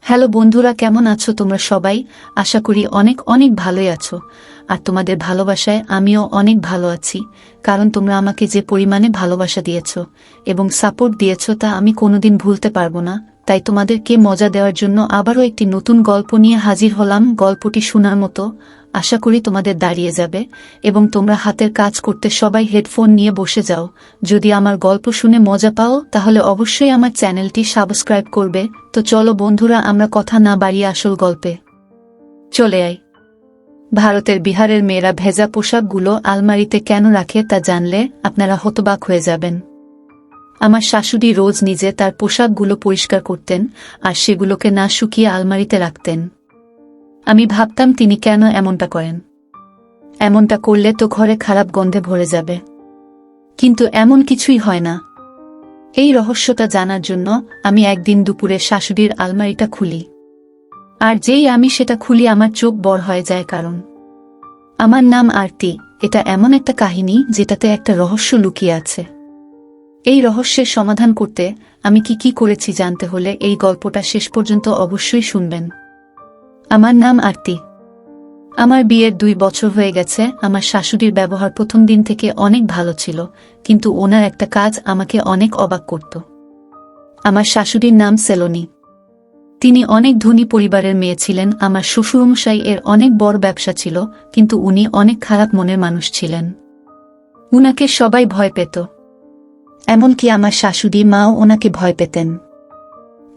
Hello বন্ধুরা, কেমন আছো তোমরা সবাই? আশা করি অনেক অনেক ভালোই আছো। আর তোমাদের ভালোবাসায় আমিও অনেক ভালো আছি, কারণ তোমরা আমাকে যে পরিমাণে ভালোবাসা দিয়েছো এবং সাপোর্ট দিয়েছো তা আমি কোনোদিন ভুলতে পারবো না। তাই তোমাদেরকে মজা দেওয়ার জন্য আবারও একটি নতুন গল্প নিয়ে হাজির হলাম। গল্পটি শোনার মতো আশা করি তোমাদের দাঁড়িয়ে যাবে এবং তোমরা হাতের কাজ করতে সবাই হেডফোন নিয়ে বসে যাও। যদি আমার গল্প শুনে মজা পাও তাহলে অবশ্যই আমার চ্যানেলটি সাবস্ক্রাইব করবে। তো চলো বন্ধুরা, আমরা কথা না বাড়িয়ে আসল গল্পে চলে আই। ভারতের বিহারের মেয়েরা ভেজা পোশাকগুলো আলমারিতে কেন রাখে তা জানলে আপনারা হতবাক হয়ে যাবেন। আমার শাশুড়ি রোজ নিজে তার পোশাকগুলো পরিষ্কার করতেন আর সেগুলোকে না শুকিয়ে আলমারিতে রাখতেন। আমি ভাবতাম তিনি কেন এমনটা করেন। এমনটা করলে তো ঘরে খারাপ গন্ধে ভরে যাবে, কিন্তু এমন কিছুই হয় না। এই রহস্যটা জানার জন্য আমি একদিন দুপুরে শাশুড়ির আলমারিটা খুলি, আর যেই আমি সেটা খুলি আমার চোখ বড় হয়ে যায়, কারণ আমার নাম আরতি। এটা এমন একটা কাহিনী যেটাতে একটা রহস্য লুকিয়ে আছে। এই রহস্যের সমাধান করতে আমি কি করেছি জানতে হলে এই গল্পটা শেষ পর্যন্ত অবশ্যই শুনবেন। আমার নাম আরতি। আমার বিয়ের 2 বছর হয়ে গেছে। আমার শাশুড়ির ব্যবহার প্রথম দিন থেকে অনেক ভালো ছিল, কিন্তু ওনার একটা কাজ আমাকে অনেক অবাক করত। আমার শাশুড়ির নাম সেলোনি। তিনি অনেক ধনী পরিবারের মেয়ে ছিলেন। আমার শ্বশুরমশাই এর অনেক বড় ব্যবসা ছিল, কিন্তু উনি অনেক খারাপ মনের মানুষ ছিলেন। উনাকে সবাই ভয় পেত, এমনকি আমার শাশুড়ি মাও ওনাকে ভয় পেতেন।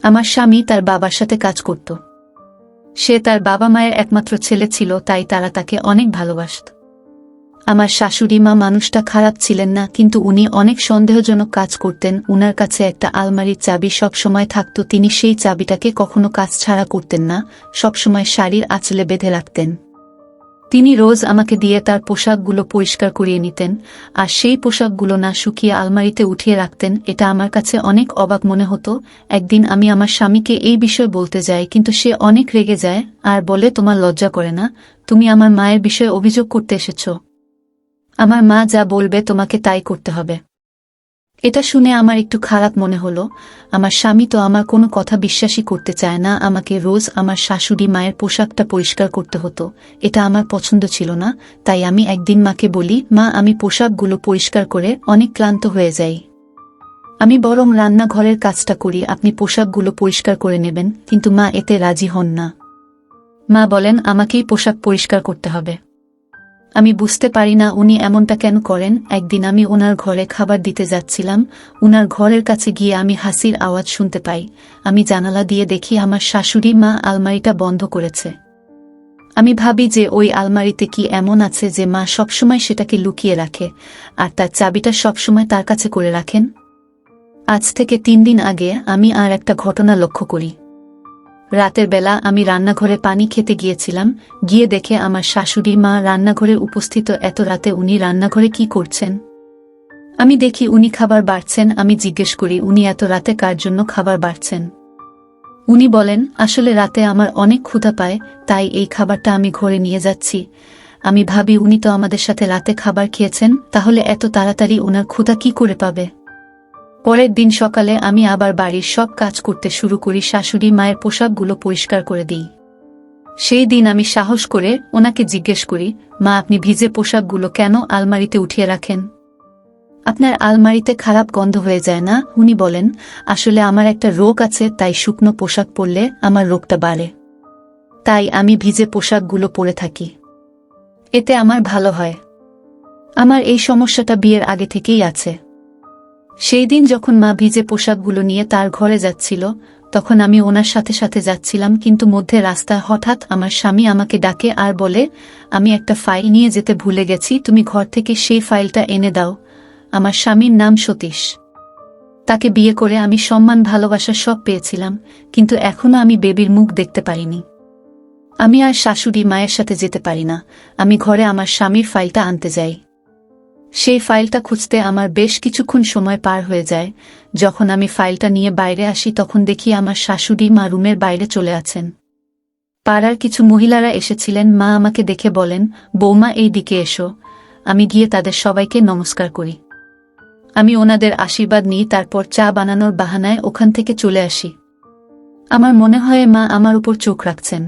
আমার স্বামী তার বাবার সাথে কাজ করত। সে তার বাবা মায়ের একমাত্র ছেলে ছিল, তাই তারা তাকে অনেক ভালোবাসত। আমার শাশুড়ি মা মানুষটা খারাপ ছিলেন না, কিন্তু উনি অনেক সন্দেহজনক কাজ করতেন। উনার কাছে একটা আলমারির চাবি সব সময় থাকত। তিনি সেই চাবিটাকে কখনো কাজ ছাড়া করতেন না, সবসময় শাড়ির আঁচলে বেঁধে রাখতেন। তিনি রোজ আমাকে দিয়ে তার পোশাকগুলো পরিষ্কার করিয়ে নিতেন, আর সেই পোশাকগুলো না শুকিয়ে আলমারিতে উঠিয়ে রাখতেন। এটা আমার কাছে অনেক অবাক মনে হতো। একদিন আমি আমার স্বামীকে এই বিষয় বলতে যাই, কিন্তু সে অনেক রেগে যায় আর বলে, তোমার লজ্জা করে না? তুমি আমার মায়ের বিষয়ে অভিযোগ করতে এসেছ। আমার মা যা বলবে তোমাকে তাই করতে হবে। এটা শুনে আমার একটু খারাপ মনে হলো। আমার স্বামী তো আমার কোনো কথা বিশ্বাসই করতে চায় না। আমাকে রোজ আমার শাশুড়ি মায়ের পোশাকটা পরিষ্কার করতে হতো। এটা আমার পছন্দ ছিল না। তাই আমি একদিন মাকে বলি, মা, আমি পোশাকগুলো পরিষ্কার করে অনেক ক্লান্ত হয়ে যাই। আমি বরং রান্নাঘরের কাজটা করি, আপনি পোশাকগুলো পরিষ্কার করে নেবেন। কিন্তু মা এতে রাজি হন না। মা বলেন আমাকেই পোশাক পরিষ্কার করতে হবে। আমি বুঝতে পারি না উনি এমনটা কেন করেন। একদিন আমি ওনার ঘরে খাবার দিতে যাচ্ছিলাম। উনার ঘরের কাছে গিয়ে আমি হাসির আওয়াজ শুনতে পাই। আমি জানালা দিয়ে দেখি আমার শাশুড়ি মা আলমারিটা বন্ধ করেছে। আমি ভাবি যে ওই আলমারিতে কি এমন আছে যে মা সবসময় সেটাকে লুকিয়ে রাখে, আর তার চাবিটা সবসময় তার কাছে করে রাখেন। আজ থেকে 3 দিন আগে আমি আর একটা ঘটনা লক্ষ্য করি। রাতের বেলা আমি রান্নাঘরে পানি খেতে গিয়েছিলাম। গিয়ে দেখে আমার শাশুড়ি মা রান্নাঘরে উপস্থিত। এত রাতে উনি রান্নাঘরে কি করছেন? আমি দেখি উনি খাবার বাড়ছেন। আমি জিজ্ঞেস করি, উনি এত রাতে কার জন্য খাবার বাড়ছেন? উনি বলেন, আসলে রাতে আমার অনেক ক্ষুধা পায়, তাই এই খাবারটা আমি ঘরে নিয়ে যাচ্ছি। আমি ভাবি উনি তো আমাদের সাথে রাতে খাবার খেয়েছেন, তাহলে এত তাড়াতাড়ি ওনার ক্ষুধা কি করে পাবে? পরের দিন সকালে আমি আবার বাড়ির সব কাজ করতে শুরু করি। শাশুড়ি মায়ের পোশাকগুলো পরিষ্কার করে দিই। সেই দিন আমি সাহস করে ওনাকে জিজ্ঞেস করি, মা, আপনি ভিজে পোশাকগুলো কেন আলমারিতে উঠিয়ে রাখেন? আপনার আলমারিতে খারাপ গন্ধ হয়ে যায় না? উনি বলেন, আসলে আমার একটা রোগ আছে, তাই শুকনো পোশাক পরলে আমার রোগটা বাড়ে। তাই আমি ভিজে পোশাকগুলো পরে থাকি, এতে আমার ভালো হয়। আমার এই সমস্যাটা বিয়ের আগে থেকেই আছে। সেই দিন যখন মা ভিজে পোশাকগুলো নিয়ে তার ঘরে যাচ্ছিল, তখন আমি ওনার সাথে সাথে যাচ্ছিলাম, কিন্তু মধ্যে রাস্তায় হঠাৎ আমার স্বামী আমাকে ডাকে আর বলে, আমি একটা ফাইল নিয়ে যেতে ভুলে গেছি, তুমি ঘর থেকে সেই ফাইলটা এনে দাও। আমার স্বামীর নাম সতীশ। তাকে বিয়ে করে আমি সম্মান ভালোবাসা সব পেয়েছিলাম, কিন্তু এখনো আমি বেবির মুখ দেখতে পারিনি। আমি আর শাশুড়ি মায়ের সাথে যেতে পারি না। আমি ঘরে আমার স্বামীর ফাইলটা আনতে যাই। সেই ফাইলটা খুঁজতে আমার বেশ কিছুক্ষণ সময় পার হয়ে যায়। যখন আমি ফাইলটা নিয়ে বাইরে আসি তখন দেখি আমার শাশুড়ি মা রুমের বাইরে চলে আছেন। পাড়ার কিছু মহিলারা এসেছিলেন। মা আমাকে দেখে বলেন, বৌমা, এই দিকে এসো। আমি গিয়ে তাদের সবাইকে নমস্কার করি। আমি ওনাদের আশীর্বাদ নিই, তারপর চা বানানোর বাহানায় ওখান থেকে চলে আসি। আমার মনে হয় মা আমার উপর চোখ রাখছেন।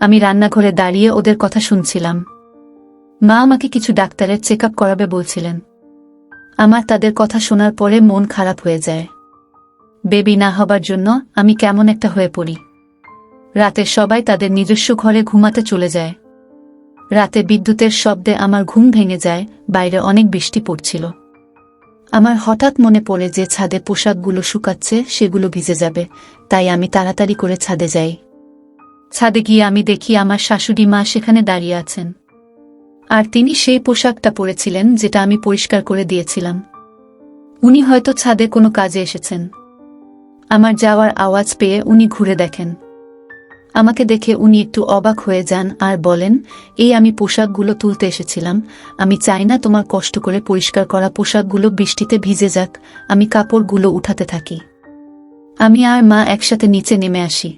আমি রান্নাঘরে দাঁড়িয়ে ওদের কথা শুনছিলাম। মা আমাকে কিছু ডাক্তারের চেক আপ করাবে বলছিলেন। আমার তাদের কথা শোনার পরে মন খারাপ হয়ে যায়। বেবি না হবার জন্য আমি কেমন একটা হয়ে পড়ি। রাতে সবাই তাদের নিজস্ব ঘরে ঘুমাতে চলে যায়। রাতে বিদ্যুতের শব্দে আমার ঘুম ভেঙে যায়। বাইরে অনেক বৃষ্টি পড়ছিল। আমার হঠাৎ মনে পড়ে যে ছাদে পোশাকগুলো শুকাচ্ছে, সেগুলো ভিজে যাবে, তাই আমি তাড়াতাড়ি করে ছাদে যাই। ছাদে গিয়ে আমি দেখি আমার শাশুড়ি মা সেখানে দাঁড়িয়ে আছেন, আর তিনি সেই পোশাকটা পরেছিলেন যেটা আমি পরিষ্কার করে দিয়েছিলাম। উনি হয়তো ছাদে কোনো কাজে এসেছেন। আমার যাওয়ার আওয়াজ পেয়ে উনি ঘুরে দেখেন। আমাকে দেখে উনি একটু অবাক হয়ে যান আর বলেন, এই আমি পোশাকগুলো তুলতে এসেছিলাম। আমি চাই না তোমার কষ্ট করে পরিষ্কার করা পোশাকগুলো বৃষ্টিতে ভিজে যাক। আমি কাপড়গুলো উঠাতে থাকি। আমি আর মা একসাথে নিচে নেমে আসি।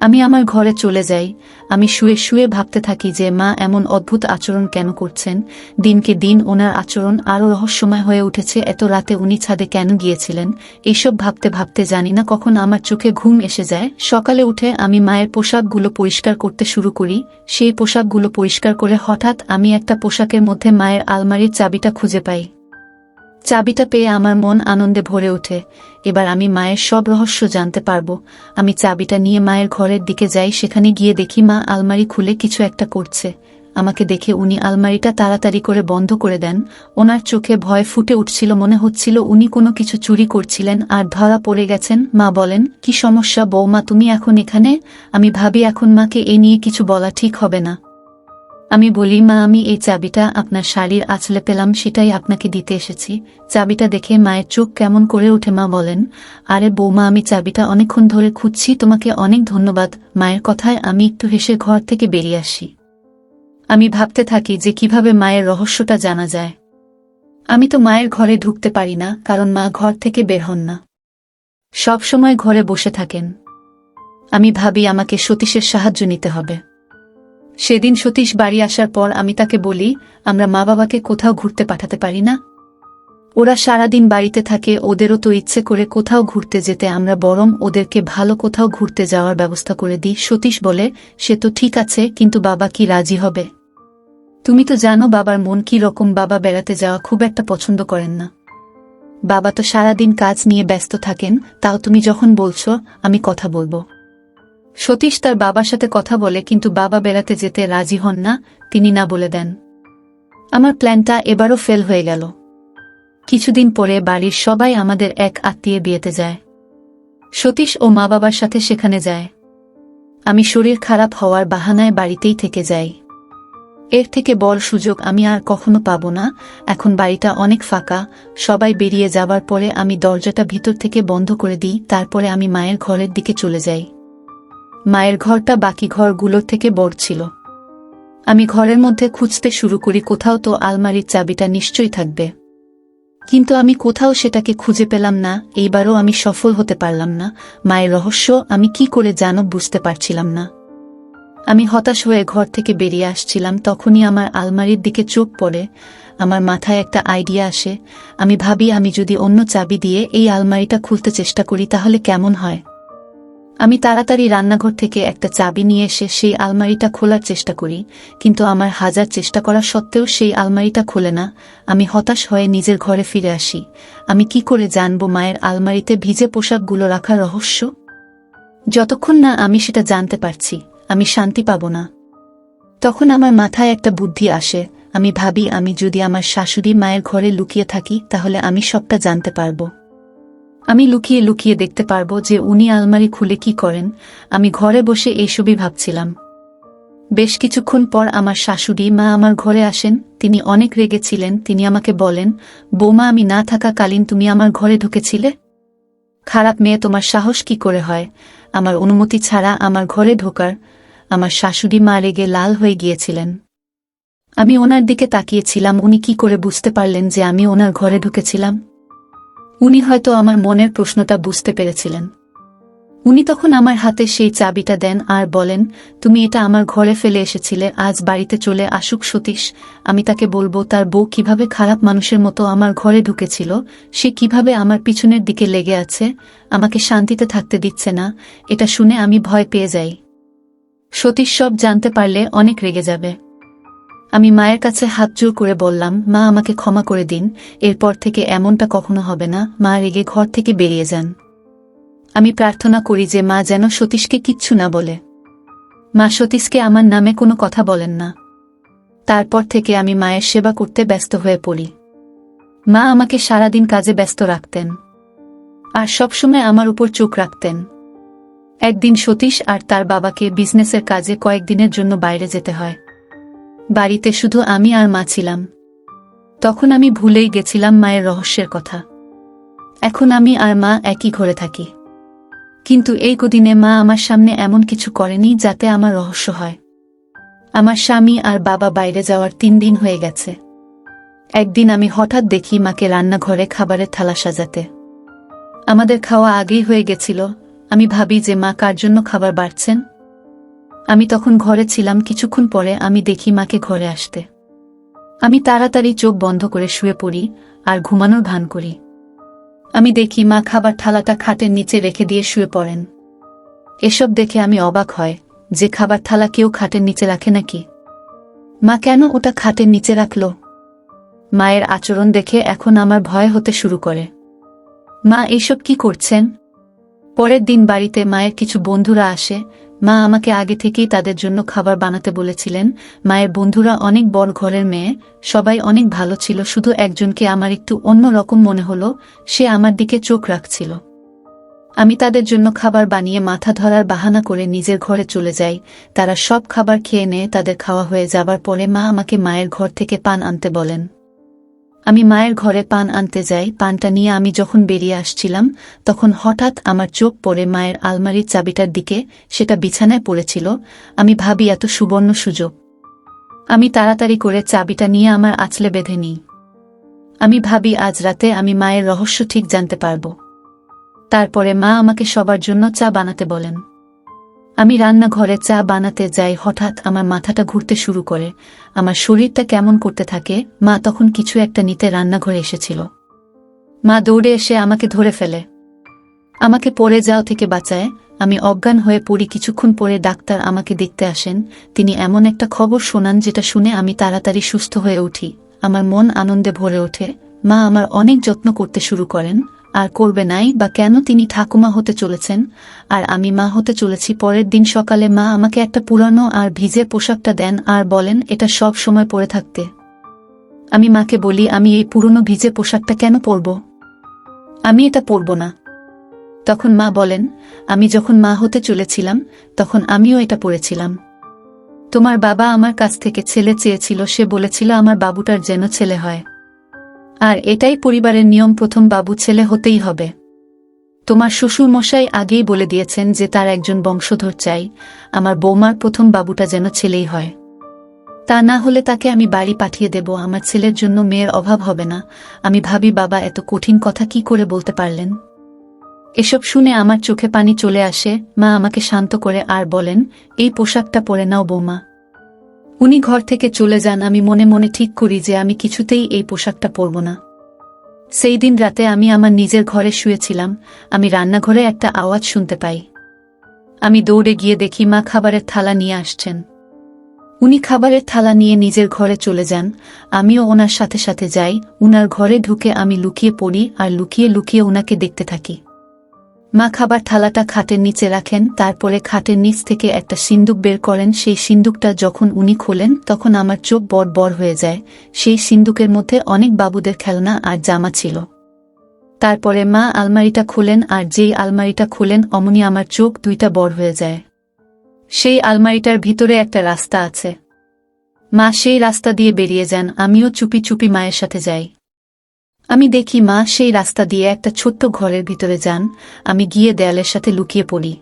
আমি আমার ঘরে চলে যাই। আমি শুয়ে শুয়ে ভাবতে থাকি যে মা এমন অদ্ভুত আচরণ কেন করছেন। দিনকে দিন ওনার আচরণ আরও রহস্যময় হয়ে উঠেছে। এত রাতে উনি ছাদে কেন গিয়েছিলেন? এইসব ভাবতে ভাবতে জানি না কখন আমার চোখে ঘুম এসে যায়। সকালে উঠে আমি মায়ের পোশাকগুলো পরিষ্কার করতে শুরু করি। সেই পোশাকগুলো পরিষ্কার করে হঠাৎ আমি একটা পোশাকের মধ্যে মায়ের আলমারির চাবিটা খুঁজে পাই। চাবিটা পেয়ে আমার মন আনন্দে ভরে ওঠে। এবার আমি মায়ের সব রহস্য জানতে পারবো। আমি চাবিটা নিয়ে মায়ের ঘরের দিকে যাই। সেখানে গিয়ে দেখি মা আলমারি খুলে কিছু একটা করছে। আমাকে দেখে উনি আলমারিটা তাড়াতাড়ি করে বন্ধ করে দেন। ওনার চোখে ভয় ফুটে উঠছিল, মনে হচ্ছিল উনি কোনো কিছু চুরি করছিলেন আর ধরা পড়ে গেছেন। মা বলেন, কি সমস্যা বৌমা, তুমি এখন এখানে? আমি ভাবি এখন মাকে এ নিয়ে কিছু বলা ঠিক হবে না। আমি বলি, মা আমি এই চাবিটা আপনার শাড়ির আঁচলে পেলাম, সেটাই আপনাকে দিতে এসেছি। চাবিটা দেখে মায়ের চোখ কেমন করে উঠে। মা বলেন, আরে বৌমা, আমি চাবিটা অনেকক্ষণ ধরে খুঁজছি, তোমাকে অনেক ধন্যবাদ। মায়ের কথায় আমি একটু হেসে ঘর থেকে বেরিয়ে আসি। আমি ভাবতে থাকি যে কিভাবে মায়ের রহস্যটা জানা যায়। আমি তো মায়ের ঘরে ঢুকতে পারি না, কারণ মা ঘর থেকে বের হন না, সব সময় ঘরে বসে থাকেন। আমি ভাবি আমাকে সতীশের সাহায্য নিতে হবে। সেদিন সতীশ বাড়ি আসার পর আমি তাকে বলি, আমরা মা বাবাকে কোথাও ঘুরতে পাঠাতে পারি না? ওরা সারাদিন বাড়িতে থাকে, ওদেরও তো ইচ্ছে করে কোথাও ঘুরতে যেতে, আমরা বরং ওদেরকে ভালো কোথাও ঘুরতে যাওয়ার ব্যবস্থা করে দিই। সতীশ বলে, সে তো ঠিক আছে, কিন্তু বাবা কি রাজি হবে? তুমি তো জানো বাবার মন কি রকম, বাবা বেড়াতে যাওয়া খুব একটা পছন্দ করেন না। বাবা তো সারাদিন কাজ নিয়ে ব্যস্ত থাকেন, তাও তুমি যখন বলছো আমি কথা বলবো। সতীশ তার বাবার সাথে কথা বলে, কিন্তু বাবা বেড়াতে যেতে রাজি হন না, তিনি না বলে দেন। আমার প্ল্যানটা এবারও ফেল হয়ে গেল। কিছুদিন পরে বাড়ির সবাই আমাদের এক আত্মীয় বিয়েতে যায়। সতীশ ও মা বাবার সাথে সেখানে যায়। আমি শরীর খারাপ হওয়ার বাহানায় বাড়িতেই থেকে যাই। এর থেকে বড় সুযোগ আমি আর কখনো পাবো না। এখন বাড়িটা অনেক ফাঁকা। সবাই বেরিয়ে যাবার পরে আমি দরজাটা ভিতর থেকে বন্ধ করে দিই। তারপরে আমি মায়ের ঘরের দিকে চলে যাই। মায়ের ঘরটা বাকি ঘরগুলোর থেকে বড় ছিল। আমি ঘরের মধ্যে খুঁজতে শুরু করি, কোথাও তো আলমারির চাবিটা নিশ্চয়ই থাকবে, কিন্তু আমি কোথাও সেটাকে খুঁজে পেলাম না। এইবারও আমি সফল হতে পারলাম না। মায়ের রহস্য আমি কি করে জানব বুঝতে পারছিলাম না। আমি হতাশ হয়ে ঘর থেকে বেরিয়ে আসছিলাম, তখনই আমার আলমারির দিকে চোখ পড়ে। আমার মাথায় একটা আইডিয়া আসে। আমি ভাবি, আমি যদি অন্য চাবি দিয়ে এই আলমারিটা খুলতে চেষ্টা করি তাহলে কেমন হয়। আমি তাড়াতাড়ি রান্নাঘর থেকে একটা চাবি নিয়ে এসে সেই আলমারিটা খোলার চেষ্টা করি, কিন্তু আমার হাজার চেষ্টা করা সত্ত্বেও সেই আলমারিটা খোলে না। আমি হতাশ হয়ে নিজের ঘরে ফিরে আসি। আমি কি করে জানব মায়ের আলমারিতে ভিজে পোশাকগুলো রাখার রহস্য? যতক্ষণ না আমি সেটা জানতে পারছি, আমি শান্তি পাব না। তখন আমার মাথায় একটা বুদ্ধি আসে। আমি ভাবি, আমি যদি আমার শাশুড়ি মায়ের ঘরে লুকিয়ে থাকি তাহলে আমি সবটা জানতে পারব। আমি লুকিয়ে লুকিয়ে দেখতে পারবো যে উনি আলমারি খুলে কি করেন। আমি ঘরে বসে এইসবই ভাবছিলাম। বেশ কিছুক্ষণ পর আমার শাশুড়ি মা আমার ঘরে আসেন। তিনি অনেক রেগেছিলেন। তিনি আমাকে বলেন, বৌমা, আমি না থাকাকালীন তুমি আমার ঘরে ঢুকেছিলে? খারাপ মেয়ে, তোমার সাহস কি করে হয় আমার অনুমতি ছাড়া আমার ঘরে ঢোকার? আমার শাশুড়ি মা রেগে লাল হয়ে গিয়েছিলেন। আমি ওনার দিকে তাকিয়েছিলাম। উনি কি করে বুঝতে পারলেন যে আমি ওনার ঘরে ঢুকেছিলাম? উনি হয়তো আমার মনের প্রশ্নটা বুঝতে পেরেছিলেন। উনি তখন আমার হাতে সেই চাবিটা দেন আর বলেন, তুমি এটা আমার ঘরে ফেলে এসেছিলে, আজ বাড়িতে চলে আসুক সতীশ, আমি তাকে বলবো তার বউ কিভাবে খারাপ মানুষের মতো আমার ঘরে ঢুকেছিল, সে কিভাবে আমার পিছনের দিকে লেগে আছে, আমাকে শান্তিতে থাকতে দিচ্ছে না। এটা শুনে আমি ভয় পেয়ে যাই। সতীশ সব জানতে পারলে অনেক রেগে যাবে। আমি মায়ের কাছে হাত জোর করে বললাম, মা আমাকে ক্ষমা করে দিন, এরপর থেকে এমনটা কখনো হবে না। মা রেগে ঘর থেকে বেরিয়ে যান। আমি প্রার্থনা করি যে মা যেন সতীশকে কিচ্ছু না বলে। মা সতীশকে আমার নামে কোনো কথা বলেন না। তারপর থেকে আমি মায়ের সেবা করতে ব্যস্ত হয়ে পড়ি। মা আমাকে সারাদিন কাজে ব্যস্ত রাখতেন আর সবসময় আমার উপর চোখ রাখতেন। একদিন সতীশ আর তার বাবাকে বিজনেসের কাজে কয়েকদিনের জন্য বাইরে যেতে হয়। বাড়িতে শুধু আমি আর মা ছিলাম। তখন আমি ভুলেই গেছিলাম মায়ের রহস্যের কথা। এখন আমি আর মা একই ঘরে থাকি, কিন্তু এই কদিনে মা আমার সামনে এমন কিছু করেনি যাতে আমার রহস্য হয়। আমার স্বামী আর বাবা বাইরে যাওয়ার 3 দিন হয়ে গেছে। একদিন আমি হঠাৎ দেখি মাকে রান্নাঘরে খাবারের থালা সাজাতে। আমাদের খাওয়া আগেই হয়ে গেছিল। আমি ভাবি যে মা কার জন্য খাবার বাড়ছেন। আমি তখন ঘরে ছিলাম। কিছুক্ষণ পরে আমি দেখি মাকে ঘরে আসতে। আমি তাড়াতাড়ি চোখ বন্ধ করে শুয়ে পড়ি আর ঘুমানোর ভান করি। আমি দেখি মা খাবার থালাটা খাটের নিচে রেখে দিয়ে শুয়ে পড়েন। এসব দেখে আমি অবাক হয় যে খাবার থালা কেউ খাটের নিচে রাখে নাকি। মা কেন ওটা খাটের নিচে রাখল? মায়ের আচরণ দেখে এখন আমার ভয় হতে শুরু করে। মা এইসব কি করছেন? পরের দিন বাড়িতে মায়ের কিছু বন্ধুরা আসে। মা আমাকে আগে থেকেই তাদের জন্য খাবার বানাতে বলেছিলেন। মায়ের বন্ধুরা অনেক বড় ঘরের মেয়ে, সবাই অনেক ভালো ছিল। শুধু একজনকে আমার একটু অন্য রকম মনে হলো, সে আমার দিকে চোখ রাখছিল। আমি তাদের জন্য খাবার বানিয়ে মাথা ধরার বাহানা করে নিজের ঘরে চলে যাই। তারা সব খাবার খেয়ে নেয়। তাদের খাওয়া হয়ে যাবার পরে মা আমাকে মায়ের ঘর থেকে পান আনতে বলেন। আমি মায়ের ঘরে পান আনতে যাই। পানটা নিয়ে আমি যখন বেরিয়ে আসছিলাম, তখন হঠাৎ আমার চোখ পড়ে মায়ের আলমারির চাবিটার দিকে। সেটা বিছানায় পড়েছিল। আমি ভাবি এত সুবর্ণ সুযোগ। আমি তাড়াতাড়ি করে চাবিটা নিয়ে আমার আঁচলে বেঁধে নিই। আমি ভাবি আজ রাতে আমি মায়ের রহস্য ঠিক জানতে পারব। তারপরে মা আমাকে সবার জন্য চা বানাতে বলেন। আমি রান্নাঘরে চা বানাতে যাই। হঠাৎ আমার মাথাটা ঘুরতে শুরু করে, আমার শরীরটা কেমন করতে থাকে। মা তখন কিছু একটা নিতে রান্নাঘরে এসেছিল। মা দৌড়ে এসে আমাকে ধরে ফেলে, আমাকে পড়ে যাওয়া থেকে বাঁচায়। আমি অজ্ঞান হয়ে পড়ি। কিছুক্ষণ পরে ডাক্তার আমাকে দেখতে আসেন। তিনি এমন একটা খবর শোনান যেটা শুনে আমি তাড়াতাড়ি সুস্থ হয়ে উঠি। আমার মন আনন্দে ভরে ওঠে। মা আমার অনেক যত্ন করতে শুরু করেন। আর করবে নাই বা কেন? তিনি ঠাকুমা হতে চলেছেন আর আমি মা হতে চলেছি। পরের দিন সকালে মা আমাকে একটা পুরানো আর ভিজে পোশাকটা দেন আর বলেন এটা সব সময় পরে থাকতে। আমি মাকে বলি, আমি এই পুরনো ভিজে পোশাকটা কেন পরব? আমি এটা পরব না। তখন মা বলেন, আমি যখন মা হতে চলেছিলাম তখন আমিও এটা পরেছিলাম। তোমার বাবা আমার কাছ থেকে ছেলে চেয়েছিল। সে বলেছিল আমার বাবুটার যেন ছেলে হয়, আর এটাই পরিবারের নিয়ম, প্রথম বাবু ছেলে হতেই হবে। তোমার শ্বশুর মশাই আগেই বলে দিয়েছেন যে তার একজন বংশধর চাই। আমার বৌমার প্রথম বাবুটা যেন ছেলেই হয়, তা না হলে তাকে আমি বাড়ি পাঠিয়ে দেব। আমার ছেলের জন্য মেয়ের অভাব হবে না। আমি ভাবি বাবা এত কঠিন কথা কি করে বলতে পারলেন? এসব শুনে আমার চোখে পানি চলে আসে। মা আমাকে শান্ত করে আর বলেন, এই পোশাকটা পরে নাও বৌমা। উনি ঘর থেকে চলে যান। আমি মনে মনে ঠিক করি যে আমি কিছুতেই এই পোশাকটা পরব না। সেই দিন রাতে আমি আমার নিজের ঘরে শুয়েছিলাম। আমি রান্নাঘরে একটা আওয়াজ শুনতে পাই। আমি দৌড়ে গিয়ে দেখি মা খাবারের থালা নিয়ে আসছেন। উনি খাবারের থালা নিয়ে নিজের ঘরে চলে যান। আমিও ওনার সাথে সাথে যাই। উনার ঘরে ঢুকে আমি লুকিয়ে পড়ি আর লুকিয়ে লুকিয়ে উনাকে দেখতে থাকি। মা খাবার থালাটা খাটের নিচে রাখেন। তারপরে খাটের নিচ থেকে একটা সিন্দুক বের করেন। সেই সিন্দুকটা যখন উনি খোলেন তখন আমার চোখ বড় বড় হয়ে যায়। সেই সিন্দুকের মধ্যে অনেক বাবুদের খেলনা আর জামা ছিল। তারপরে মা আলমারিটা খোলেন আর যেই আলমারিটা খোলেন অমনি আমার চোখ দুইটা বড় হয়ে যায়। সেই আলমারিটার ভিতরে একটা রাস্তা আছে। মা সেই রাস্তা দিয়ে বেরিয়ে যান। আমিও চুপি চুপি মায়ের সাথে যাই। আমি দেখি মা সেই রাস্তা দিয়ে একটা ছোট্ট ঘরের ভিতরে যান। আমি গিয়ে দেয়ালের সাথে লুকিয়ে পড়ি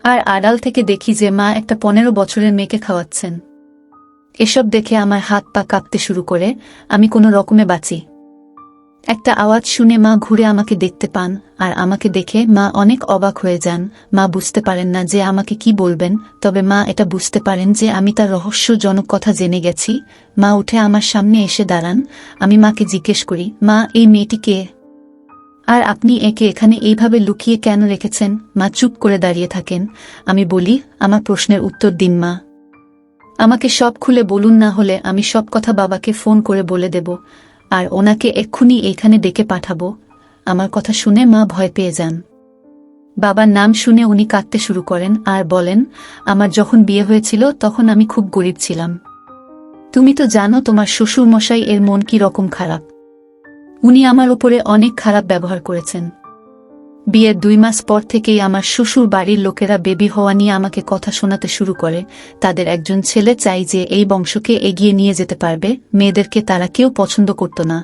আর আড়াল থেকে দেখি যে মা একটা 15 বছরের মেয়েকে খাওয়াচ্ছেন। এসব দেখে আমার হাত পা কাঁপতে শুরু করে। আমি কোনো রকমে বাঁচি। একটা আওয়াজ শুনে মা ঘুরে আমাকে দেখতে পান, আর আমাকে দেখে মা অনেক অবাক হয়ে যান। মা বুঝতে পারেন না যে আমাকে কি বলবেন, তবে মা এটা বুঝতে পারেন যে আমি তার রহস্যজনক কথা জেনে গেছি। মা উঠে আমার সামনে এসে দাঁড়ান। আমি মাকে জিজ্ঞেস করি, মা, এই মেয়েটি কে? আর আপনি একে এখানে এইভাবে লুকিয়ে কেন রেখেছেন? মা চুপ করে দাঁড়িয়ে থাকেন। আমি বলি, আমার প্রশ্নের উত্তর দিন মা। আমাকে সব খুলে বলুন, না হলে আমি সব কথা বাবাকে ফোন করে বলে দেব, আর ওনাকে এক্ষুনি এখানে ডেকে পাঠাবো। আমার কথা শুনে মা ভয় পেয়ে যান। বাবার নাম শুনে উনি কাঁদতে শুরু করেন আর বলেন, আমার যখন বিয়ে হয়েছিল তখন আমি খুব গরিব ছিলাম। তুমি তো জানো তোমার শ্বশুর মশাই এর মন কি রকম খারাপ। উনি আমার উপরে অনেক খারাপ ব্যবহার করেছেন। বিয়ের 2 মাস পর থেকেই আমার শ্বশুর বাড়ির লোকেরা বেবি হওয়া নিয়ে আমাকে কথা শোনাতে শুরু করে। তাদের একজন ছেলে চাই যে এই বংশকে এগিয়ে নিয়ে যেতে পারবে। মেয়েদেরকে তারা কেউ পছন্দ করত না।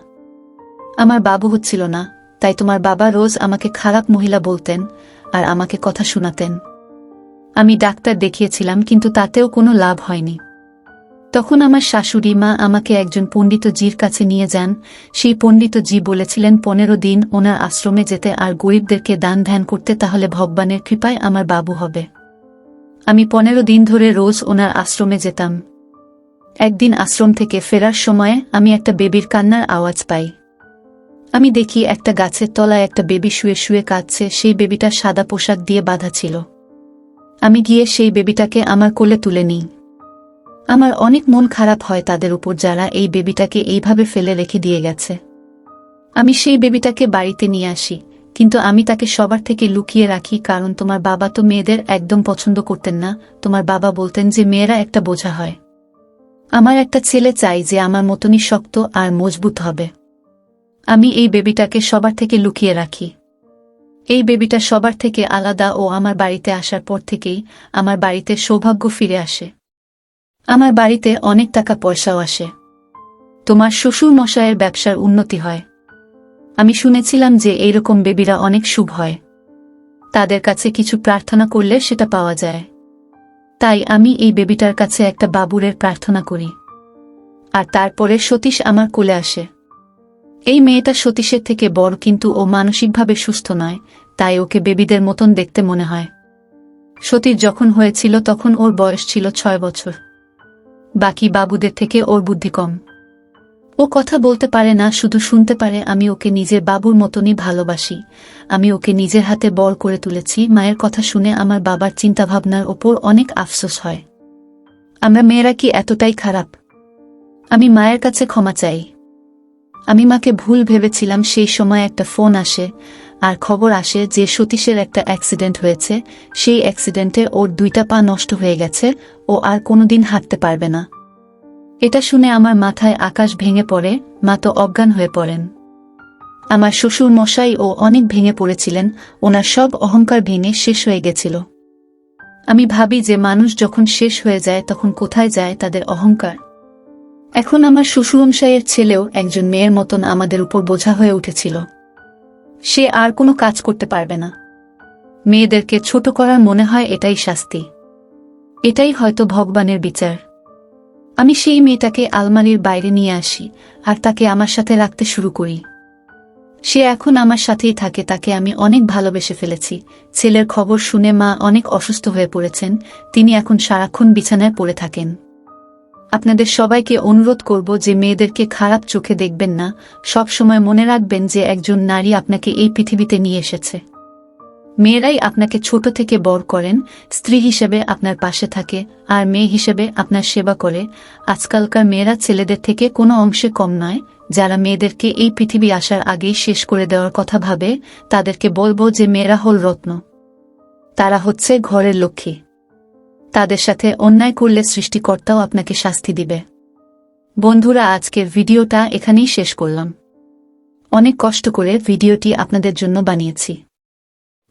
আমার বাবু হচ্ছিল না, তাই তোমার বাবা রোজ আমাকে খারাপ মহিলা বলতেন আর আমাকে কথা শোনাতেন। আমি ডাক্তার দেখিয়েছিলাম, কিন্তু তাতেও কোনো লাভ হয়নি। তখন আমার শাশুড়ি মা আমাকে একজন পণ্ডিতজির কাছে নিয়ে যান। সেই পণ্ডিতজি বলেছিলেন 15 দিন ওনার আশ্রমে যেতে আর গরিবদেরকে দান ধ্যান করতে, তাহলে ভগবানের কৃপায় আমার বাবু হবে। আমি 15 দিন ধরে রোজ ওনার আশ্রমে যেতাম। একদিন আশ্রম থেকে ফেরার সময় আমি একটা বেবির কান্নার আওয়াজ পাই। আমি দেখি একটা গাছের তলায় একটা বেবি শুয়ে শুয়ে কাঁদছে। সেই বেবিটা সাদা পোশাক দিয়ে বাঁধা ছিল। আমি গিয়ে সেই বেবিটাকে আমার কোলে তুলে নিই। আমার অনেক মন খারাপ হয় তাদের উপর যারা এই বেবিটাকে এইভাবে ফেলে রেখে দিয়ে গেছে। আমি সেই বেবিটাকে বাড়িতে নিয়ে আসি, কিন্তু আমি তাকে সবার থেকে লুকিয়ে রাখি, কারণ তোমার বাবা তো মেয়েদের একদম পছন্দ করতেন না। তোমার বাবা বলতেন যে মেয়েরা একটা বোঝা হয়। আমার একটা ছেলে চাই যে আমার মতনই শক্ত আর মজবুত হবে। আমি এই বেবিটাকে সবার থেকে লুকিয়ে রাখি। এই বেবিটা সবার থেকে আলাদা, ও আমার বাড়িতে আসার পর থেকেই আমার বাড়িতে সৌভাগ্য ফিরে আসে। আমার বাড়িতে অনেক টাকা পয়সাও আসে। তোমার শ্বশুর মশায়ের ব্যবসার উন্নতি হয়। আমি শুনেছিলাম যে এইরকম বেবিরা অনেক শুভ হয়। তাদের কাছে কিছু প্রার্থনা করলে সেটা পাওয়া যায়। তাই আমি এই বেবিটার কাছে একটা বাবুরের প্রার্থনা করি। আর তারপরে সতীশ আমার কোলে আসে। এই মেয়েটা সতীশের থেকে বড়, কিন্তু ও মানসিকভাবে সুস্থ নয়, তাই ওকে বেবিদের মতন দেখতে মনে হয়। সতীশ যখন হয়েছিল তখন ওর বয়স ছিল 6 বছর। বাকি বাবুদের থেকে ওর বুদ্ধি কম। ও কথা বলতে পারে না, শুধু শুনতে পারে। আমি ওকে নিজের বাবুর মতনই ভালোবাসি। আমি ওকে নিজের হাতে বড় করে তুলেছি। মায়ের কথা শুনে আমার বাবার চিন্তাভাবনার ওপর অনেক আফসোস হয়। আমরা মেয়েরা কি এতটাই খারাপ? আমি মায়ের কাছে ক্ষমা চাই। আমি মাকে ভুল ভেবেছিলাম। সেই সময় একটা ফোন আসে আর খবর আসে যে সতীশের একটা অ্যাক্সিডেন্ট হয়েছে। সেই অ্যাক্সিডেন্টে ওর 2টা পা নষ্ট হয়ে গেছে। ও আর কোনোদিন হাঁটতে পারবে না। এটা শুনে আমার মাথায় আকাশ ভেঙে পড়ে। মা তো অজ্ঞান হয়ে পড়েন। আমার শ্বশুর মশাই ও অনেক ভেঙে পড়েছিলেন। ওনার সব অহংকার ভেঙে শেষ হয়ে গেছিল। আমি ভাবি যে মানুষ যখন শেষ হয়ে যায় তখন কোথায় যায় তাদের অহংকার। এখন আমার শ্বশুরমশাইয়ের ছেলেও একজন মেয়ের মতন আমাদের উপর বোঝা হয়ে উঠেছিল। সে আর কোনো কাজ করতে পারবে না। মেয়েদেরকে ছোট করার মনে হয় এটাই শাস্তি। এটাই হয়তো ভগবানের বিচার। আমি সেই মেয়েটাকে আলমারির বাইরে নিয়ে আসি আর তাকে আমার সাথে রাখতে শুরু করি। সে এখন আমার সাথেই থাকে। তাকে আমি অনেক ভালোবেসে ফেলেছি। ছেলের খবর শুনে মা অনেক অসুস্থ হয়ে পড়েছেন। তিনি এখন সারাক্ষণ বিছানায় পড়ে থাকেন। আপনাদের সবাইকে অনুরোধ করব যে মেয়েদেরকে খারাপ চোখে দেখবেন না। সব সময় মনে রাখবেন যে একজন নারী আপনাকে এই পৃথিবীতে নিয়ে এসেছে। মেয়েরাই আপনাকে ছোট থেকে বড় করেন। স্ত্রী হিসেবে আপনার পাশে থাকে আর মেয়ে হিসেবে আপনার সেবা করে। আজকালকার মেয়েরা ছেলেদের থেকে কোনো অংশে কম নয়। যারা মেয়েদেরকে এই পৃথিবী আসার আগেই শেষ করে দেওয়ার কথা ভাবে, তাদেরকে বলবো যে মেয়েরা হল রত্ন। তারা হচ্ছে ঘরের লক্ষ্মী। তাদের সাথে অন্যায় করলে সৃষ্টিকর্তাও আপনাকে শাস্তি দিবে। বন্ধুরা, আজকের ভিডিওটা এখানেই শেষ করলাম। অনেক কষ্ট করে ভিডিওটি আপনাদের জন্য বানিয়েছি।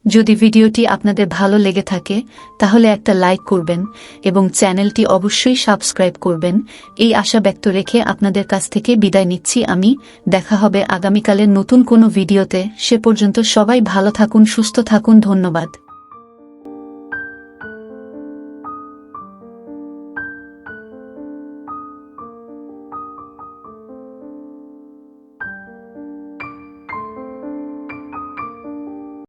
যদি ভিডিওটি আপনাদের ভালো লেগে থাকে তাহলে একটা লাইক করবেন এবং চ্যানেলটি অবশ্যই সাবস্ক্রাইব করবেন। এই আশা ব্যক্ত রেখে আপনাদের কাছ থেকে বিদায় নিচ্ছি আমি। দেখা হবে আগামীকালের নতুন কোনো ভিডিওতে। সে পর্যন্ত সবাই ভালো থাকুন, সুস্থ থাকুন। ধন্যবাদ।